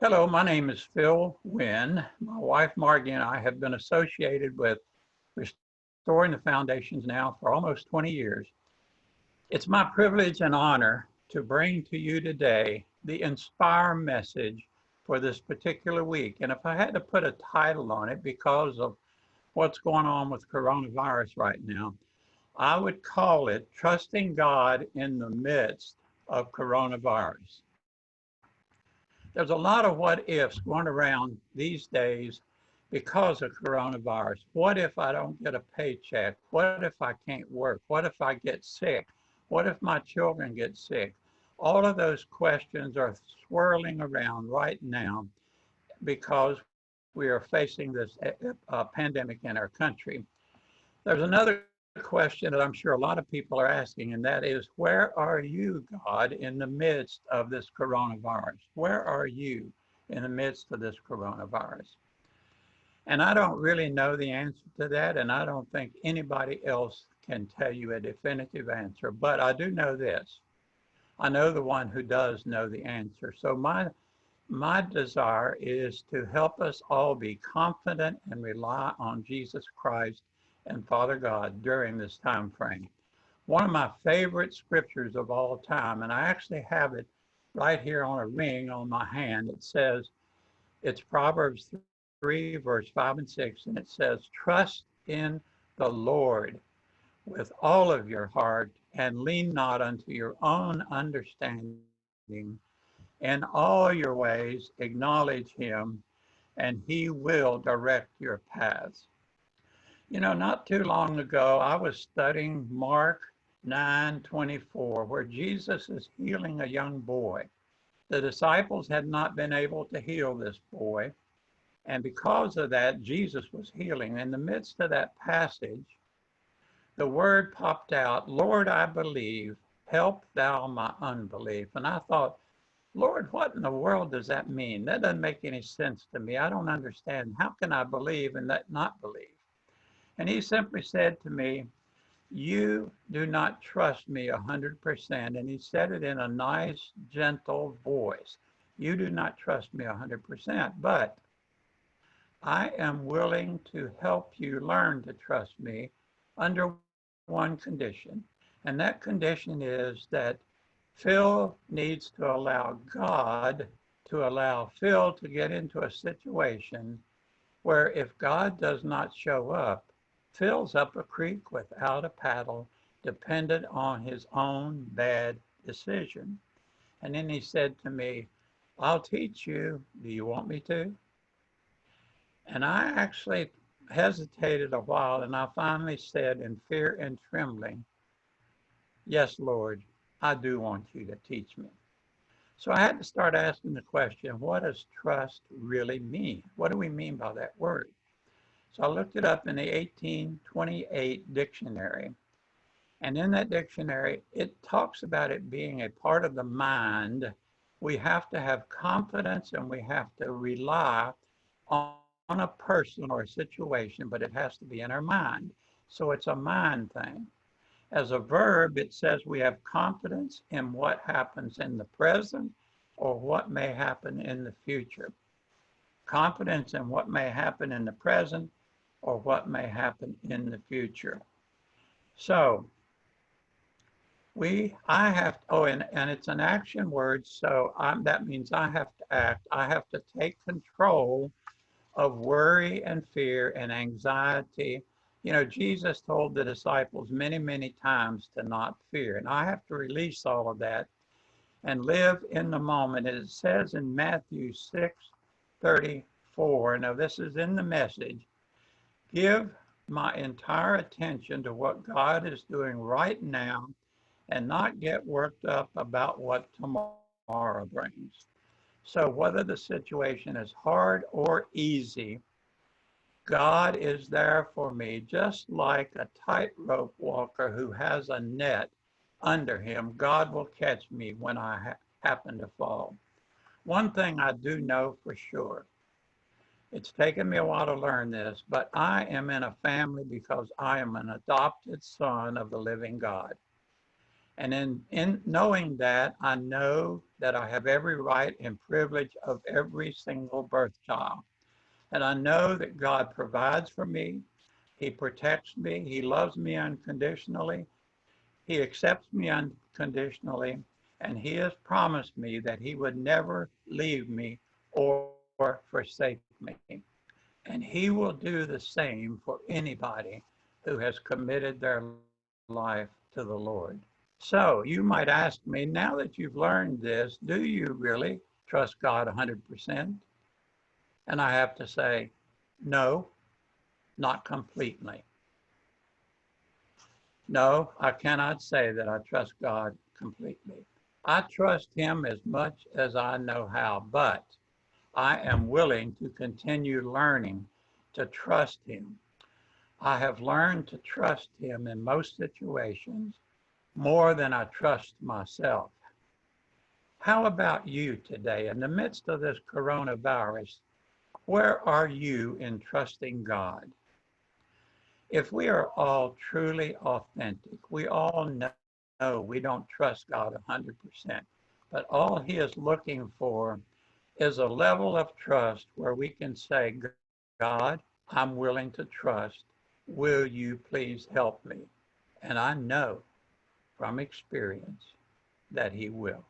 Hello, my name is Phil Wynn. My wife Margie and I have been associated with Restoring the Foundations now for almost 20 years. It's my privilege and honor to bring to you today the Inspire message for this particular week. And if I had to put a title on it because of what's going on with coronavirus right now, I would call it Trusting God in the Midst of Coronavirus. There's a lot of what ifs going around these days because of coronavirus. What if I don't get a paycheck? What if I can't work? What if I get sick? What if my children get sick? All of those questions are swirling around right now because we are facing this pandemic in our country. There's another question that I'm sure a lot of people are asking, and that is, where are you, God, in the midst of this coronavirus? Where are you in the midst of this coronavirus? And I don't really know the answer to that, and I don't think anybody else can tell you a definitive answer, but I do know this. I know the one who does know the answer. So my desire is to help us all be confident and rely on Jesus Christ and Father God during this time frame. One of my favorite scriptures of all time, and I actually have it right here on a ring on my hand. It says, it's Proverbs 3, verse 5 and 6, and it says, trust in the Lord with all of your heart and lean not unto your own understanding. In all your ways, acknowledge him, and he will direct your paths. You know, not too long ago, I was studying Mark 9:24, where Jesus is healing a young boy. The disciples had not been able to heal this boy, and because of that, Jesus was healing. In the midst of that passage, the word popped out, Lord, I believe, help thou my unbelief. And I thought, Lord, what in the world does that mean? That doesn't make any sense to me. I don't understand. How can I believe and not believe? And he simply said to me, you do not trust me 100%. And he said it in a nice, gentle voice. You do not trust me 100%, but I am willing to help you learn to trust me under one condition. And that condition is that Phil needs to allow God to allow Phil to get into a situation where if God does not show up, Phil's up a creek without a paddle, dependent on his own bad decision. And then he said to me, I'll teach you. Do you want me to? And I actually hesitated a while, and I finally said in fear and trembling, yes, Lord, I do want you to teach me. So I had to start asking the question, what does trust really mean? What do we mean by that word? So I looked it up in the 1828 dictionary. And in that dictionary, it talks about it being a part of the mind. We have to have confidence and we have to rely on a person or a situation, but it has to be in our mind. So it's a mind thing. As a verb, it says we have confidence in what happens in the present or what may happen in the future. Confidence in what may happen in the present or what may happen in the future. So I have, and it's an action word, so that means I have to act. I have to take control of worry and fear and anxiety. You know, Jesus told the disciples many, many times to not fear, and I have to release all of that and live in the moment. It says in Matthew 6:34, now this is in the Message, give my entire attention to what God is doing right now and not get worked up about what tomorrow brings. So whether the situation is hard or easy, God is there for me, just like a tightrope walker who has a net under him. God will catch me when I happen to fall. One thing I do know for sure, it's taken me a while to learn this, but I am in a family because I am an adopted son of the living God. And in knowing that, I know that I have every right and privilege of every single birth child. And I know that God provides for me. He protects me. He loves me unconditionally. He accepts me unconditionally. And he has promised me that he would never leave me or forsake me. And he will do the same for anybody who has committed their life to the Lord. So you might ask me, now that you've learned this, do you really trust God 100%? And I have to say, no, not completely. No, I cannot say that I trust God completely. I trust him as much as I know how, but I am willing to continue learning to trust him. I have learned to trust him in most situations more than I trust myself. How about you today? In the midst of this coronavirus, where are you in trusting God? If we are all truly authentic, we all know we don't trust God 100%, but all he is looking for is a level of trust where we can say, God, I'm willing to trust. Will you please help me? And I know from experience that he will.